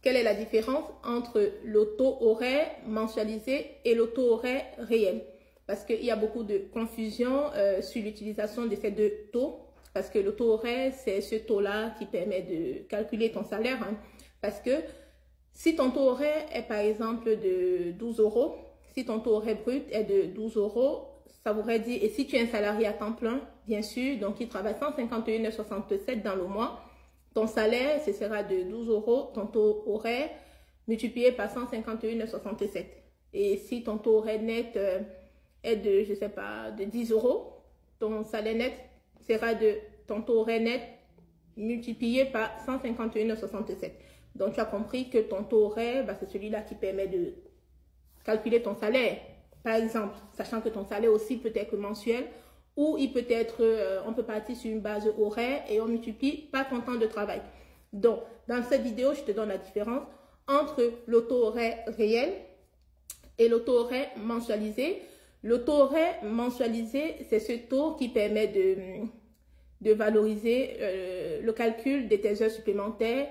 quelle est la différence entre le taux horaire mensualisé et le taux horaire réel? Parce qu'il y a beaucoup de confusion sur l'utilisation de ces deux taux. Parce que le taux horaire, c'est ce taux-là qui permet de calculer ton salaire. Hein. Parce que si ton taux horaire est par exemple de 12 euros, si ton taux horaire brut est de 12 euros, ça voudrait dire, et si tu es un salarié à temps plein, bien sûr, donc il travaille 151,67 dans le mois, ton salaire, ce sera de 12 euros, ton taux horaire multiplié par 151,67. Et si ton taux horaire net est de, je sais pas, de 10 euros, ton salaire net sera de ton taux horaire net multiplié par 151,67. Donc, tu as compris que ton taux horaire, bah, c'est celui-là qui permet de calculer ton salaire. Par exemple, sachant que ton salaire aussi peut être mensuel ou il peut être, on peut partir sur une base horaire et on multiplie par ton temps de travail. Donc, dans cette vidéo, je te donne la différence entre le taux horaire réel et le taux horaire mensualisé. Le taux horaire mensualisé, c'est ce taux qui permet de valoriser le calcul de tes heures supplémentaires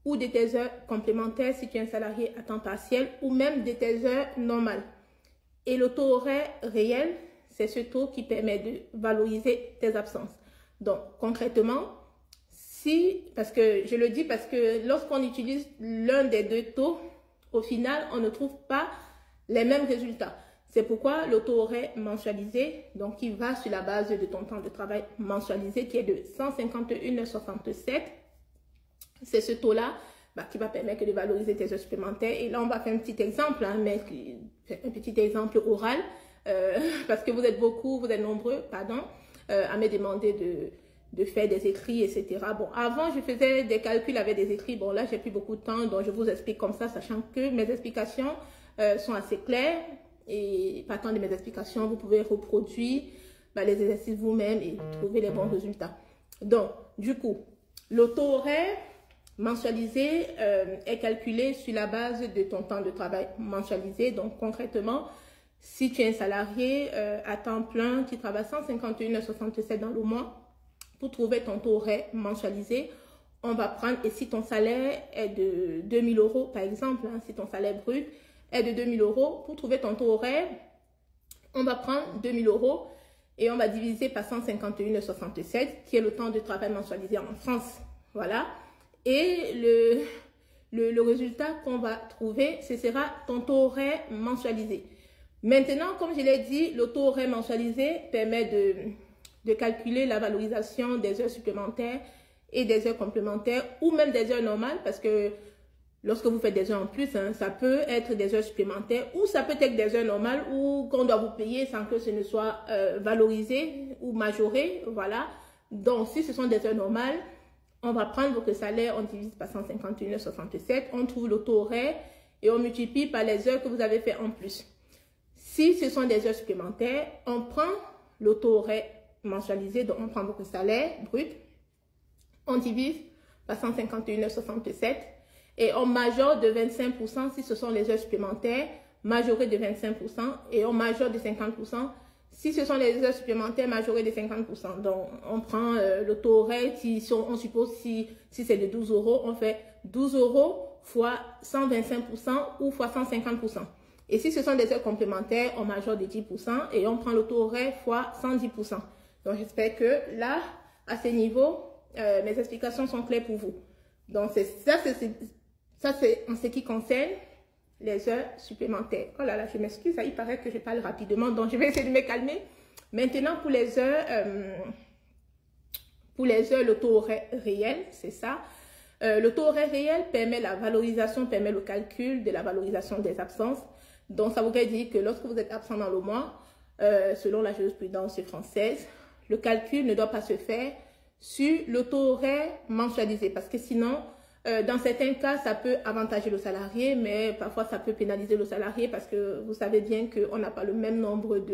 ou de tes heures complémentaires si tu es un salarié à temps partiel ou même de tes heures normales. Et le taux horaire réel, c'est ce taux qui permet de valoriser tes absences. Donc, concrètement, parce que je le dis parce que lorsqu'on utilise l'un des deux taux, au final, on ne trouve pas les mêmes résultats. C'est pourquoi le taux horaire mensualisé, donc qui va sur la base de ton temps de travail mensualisé, qui est de 151,67, c'est ce taux-là qui va permettre de valoriser tes heures supplémentaires. Et là, on va faire un petit exemple, hein, mais un petit exemple oral, parce que vous êtes nombreux, à me demander de faire des écrits, etc. Bon, avant, je faisais des calculs avec des écrits. Bon, là, j'ai plus beaucoup de temps, donc je vous explique comme ça, sachant que mes explications sont assez claires. Et partant de mes explications, vous pouvez reproduire les exercices vous-même et trouver les bons résultats. Donc, du coup, le taux horaire mensualisé est calculé sur la base de ton temps de travail mensualisé. Donc, concrètement, si tu es un salarié à temps plein qui travaille 151,67 dans le mois, pour trouver ton taux horaire mensualisé, on va prendre, et si ton salaire est de 2 000 euros, par exemple, hein, si ton salaire brut est de 2 000 euros, pour trouver ton taux horaire, on va prendre 2 000 euros et on va diviser par 151,67, qui est le temps de travail mensualisé en France. Voilà. Et le résultat qu'on va trouver, ce sera ton taux horaire mensualisé. Maintenant, comme je l'ai dit, le taux horaire mensualisé permet de calculer la valorisation des heures supplémentaires et des heures complémentaires ou même des heures normales, parce que lorsque vous faites des heures en plus, hein, ça peut être des heures supplémentaires ou ça peut être des heures normales ou qu'on doit vous payer sans que ce ne soit valorisé ou majoré. Voilà. Donc, si ce sont des heures normales, on va prendre votre salaire, on divise par 151,67, on trouve le taux horaire et on multiplie par les heures que vous avez fait en plus. Si ce sont des heures supplémentaires, on prend le taux horaire mensualisé, donc on prend votre salaire brut, on divise par 151,67 et on majore de 25% si ce sont les heures supplémentaires, majoré de 25% et on majore de 50% si ce sont les heures supplémentaires majorées de 50%. Donc, on prend le taux horaire, on suppose si c'est de 12 euros, on fait 12 euros fois 125% ou fois 150%. Et si ce sont des heures complémentaires, on majore de 10% et on prend le taux horaire fois 110%. Donc, j'espère que là, à ce niveau, mes explications sont claires pour vous. Donc, ça, c'est en ce qui concerne les heures supplémentaires. Oh là là, je m'excuse, il paraît que je parle rapidement, donc je vais essayer de me calmer. Maintenant, pour les heures, le taux horaire réel, c'est ça. Le taux horaire réel permet la valorisation, permet le calcul de la valorisation des absences. Donc, ça voudrait dire que lorsque vous êtes absent dans le mois, selon la jurisprudence française, le calcul ne doit pas se faire sur le taux horaire mensualisé, parce que sinon, dans certains cas, ça peut avantager le salarié, mais parfois ça peut pénaliser le salarié parce que vous savez bien qu'on n'a pas le même nombre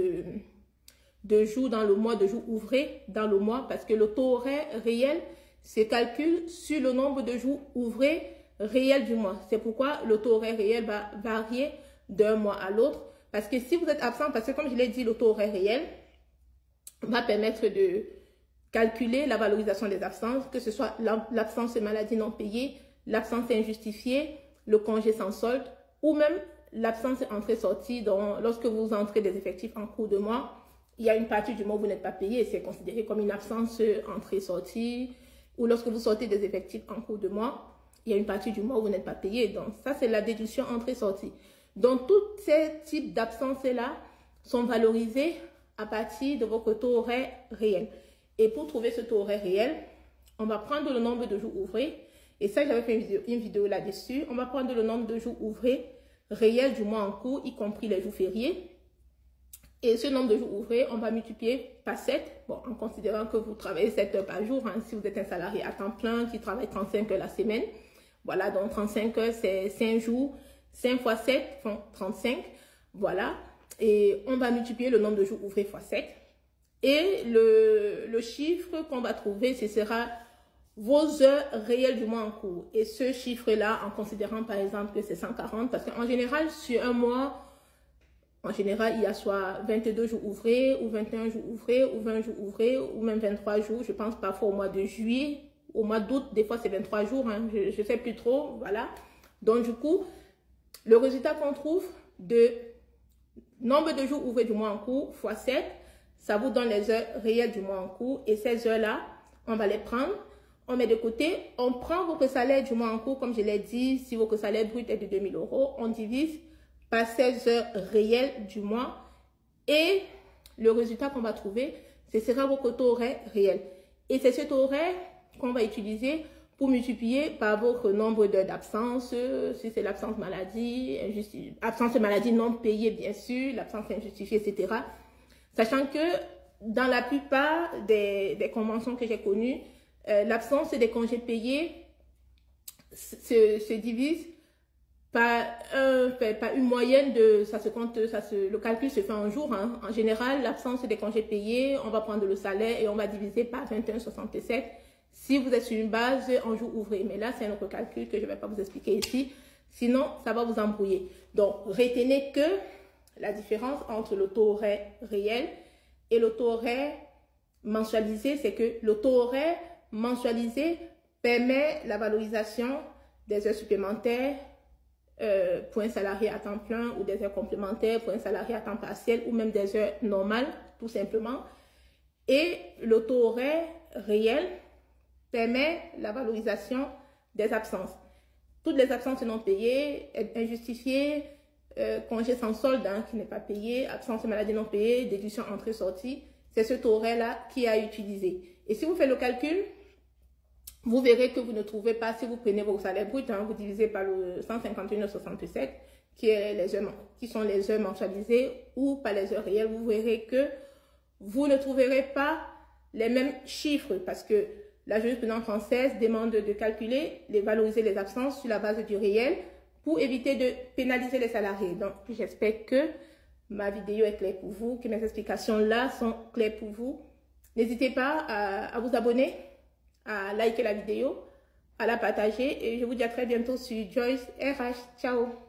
de jours dans le mois, de jours ouvrés dans le mois, parce que le taux horaire réel se calcule sur le nombre de jours ouvrés réels du mois. C'est pourquoi le taux horaire réel va varier d'un mois à l'autre, parce que si vous êtes absent, parce que comme je l'ai dit, le taux horaire réel va permettre de calculer la valorisation des absences, que ce soit l'absence de maladie non payée, l'absence injustifiée, le congé sans solde ou même l'absence entrée-sortie. Donc, lorsque vous entrez des effectifs en cours de mois, il y a une partie du mois où vous n'êtes pas payé. C'est considéré comme une absence entrée-sortie. Ou lorsque vous sortez des effectifs en cours de mois, il y a une partie du mois où vous n'êtes pas payé. Donc, ça, c'est la déduction entrée-sortie. Donc, tous ces types d'absences-là sont valorisés à partir de votre taux horaire réel. Et pour trouver ce taux horaire réel, on va prendre le nombre de jours ouvrés. Et ça, j'avais fait une vidéo là-dessus. On va prendre le nombre de jours ouvrés réels du mois en cours, y compris les jours fériés. Et ce nombre de jours ouvrés, on va multiplier par 7. Bon, en considérant que vous travaillez 7 heures par jour. Hein, si vous êtes un salarié à temps plein qui travaille 35 heures la semaine. Voilà, donc 35 heures, c'est 5 jours. 5 fois 7 font 35. Voilà. Et on va multiplier le nombre de jours ouvrés fois 7. Et le chiffre qu'on va trouver, ce sera vos heures réelles du mois en cours. Et ce chiffre-là, en considérant par exemple que c'est 140, parce qu'en général, sur un mois, en général, il y a soit 22 jours ouvrés, ou 21 jours ouvrés, ou 20 jours ouvrés, ou même 23 jours. Je pense parfois au mois de juillet, au mois d'août, des fois c'est 23 jours, hein, je ne sais plus trop, voilà. Donc du coup, le résultat qu'on trouve de nombre de jours ouvrés du mois en cours fois 7, ça vous donne les heures réelles du mois en cours. Et ces heures-là, on va les prendre, on met de côté, on prend votre salaire du mois en cours, comme je l'ai dit, si votre salaire brut est de 2 000 €, on divise par 16 heures réelles du mois. Et le résultat qu'on va trouver, ce sera votre taux horaire réel. Et c'est ce taux horaire qu'on va utiliser pour multiplier par votre nombre d'heures d'absence, si c'est l'absence maladie, absence maladie non payée bien sûr, l'absence injustifiée, etc. Sachant que dans la plupart des conventions que j'ai connues, l'absence des congés payés se divise par une moyenne de, ça se compte, le calcul se fait en jours. Hein. En général, l'absence des congés payés, on va prendre le salaire et on va diviser par 21,67 si vous êtes sur une base en jours ouvrés. Mais là, c'est un autre calcul que je ne vais pas vous expliquer ici. Sinon, ça va vous embrouiller. Donc, retenez que la différence entre le taux horaire réel et le taux horaire mensualisé, c'est que le taux horaire mensualisé permet la valorisation des heures supplémentaires pour un salarié à temps plein ou des heures complémentaires pour un salarié à temps partiel ou même des heures normales, tout simplement. Et le taux horaire réel permet la valorisation des absences. Toutes les absences non payées, injustifiées, congé sans solde hein, qui n'est pas payé, absence maladie non payée, déduction entrée-sortie, c'est ce taux horaire-là qui a utilisé. Et si vous faites le calcul, vous verrez que vous ne trouvez pas, si vous prenez vos salaires bruts, hein, vous divisez par le 151,67 qui sont les heures mensualisées ou par les heures réelles, vous verrez que vous ne trouverez pas les mêmes chiffres parce que la jurisprudence française demande de calculer, de valoriser les absences sur la base du réel pour éviter de pénaliser les salariés. Donc, j'espère que ma vidéo est claire pour vous, que mes explications là sont claires pour vous. N'hésitez pas à vous abonner, à liker la vidéo, à la partager et je vous dis à très bientôt sur Joyce RH. Ciao!